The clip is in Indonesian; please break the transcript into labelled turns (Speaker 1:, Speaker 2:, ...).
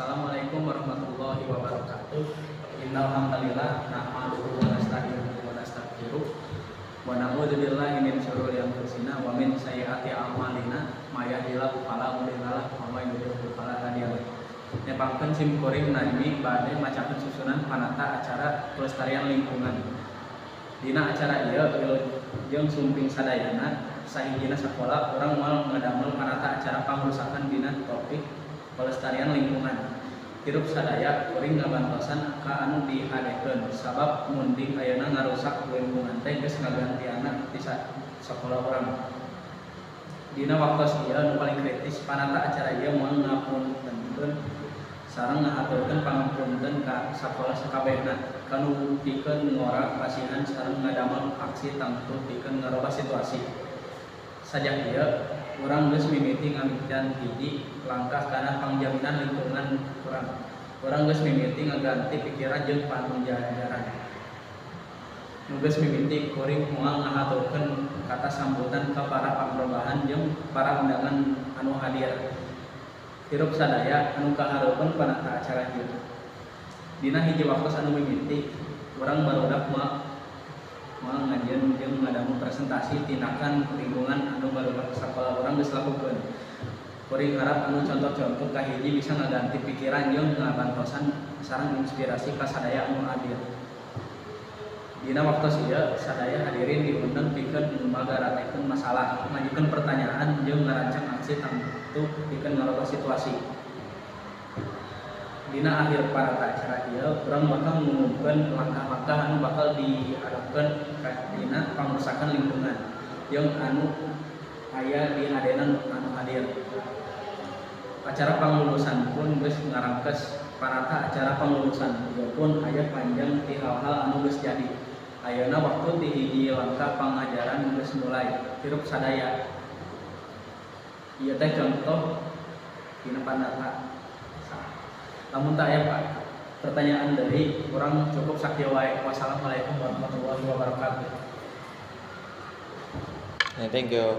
Speaker 1: Assalamualaikum warahmatullahi wabarakatuh. Innal hamdalillah nahmaduhu wa nasta'inuhu wa nastaghfiruh wa na'udzu billahi min syururi anfusina wa min sayyiati a'malina may yahdihillahu fala mudhillalah wa may yudhlil fala hadiyalah. Nepangkeun sim kuring nami bade macakeun susunan panata acara pelestarian lingkungan. Dina acara ieu jeung sumping sadayana sahijina sakola urang moal ngadamel panata acara pangrusakan dina topik pelestarian lingkungan. Hirup sadaya kuring ngabantosan ka anu dihadekeun sabab munding ayeuna ngarusak lingkungan teh geus ngagantiana di sakola urang. Dina waktos ieu nu paling kritis panata acara ieu moal ngapuntenkeun sareng ngahaturkeun pangapunten ka sakola sakabehna kanu pikeun ngora pasihan sareng ngadamel aksi tangtu pikeun ngarobah situasi. Sajak ieu urang geus mimiti ngamikeun hiji langkah kana pangjaminan lingkungan urang. Urang geus mimiti ngaganti pikiran jeung panunjajaran. Nu geus mimiti kuring moal ngahaturkeun kata sambutan ka para pangrobahan jeung para undangan anu hadir. Hirup sadaya anu kahareupeun panata acara ieu. Dina hiji waktos anu mimiti urang barudak moal ngajieun jeung ngadamel presentasi tindakan lingkungan anu barudak sakola urang geus lakukeun. Kuring harap anu contoh-contoh ka hiji bisa ngaganti pikiran jeung ngabantosan sareng inspirasi ka sadaya anu hadir. Dina waktos ieu sadaya hadirin diundang pikeun magaratekeun masalah, ngajukeun pertanyaan jeung ngarancang aksi tangtu pikeun ngarobah situasi. Dina akhir parata acara ieu urang bakal ngumumkeun langkah-langkah anu bakal diharapkeun ka dina pangrusakan lingkungan jeung anu aya di hadenan anu hadir. Acara panglulusan pun geus ngarangkes parata acara panglulusan ieu pun aya panjang ti hal-hal anu geus jadi. Ayeuna waktu ti hiji langkah pangajaran geus mulai. Hirup sadaya. Ieu teh contoh dina panata. Lamun teu aya pertanyaan deui urang cukup sakieu wae. Wassalamualaikum warahmatullahi wabarakatuh.
Speaker 2: Thank you.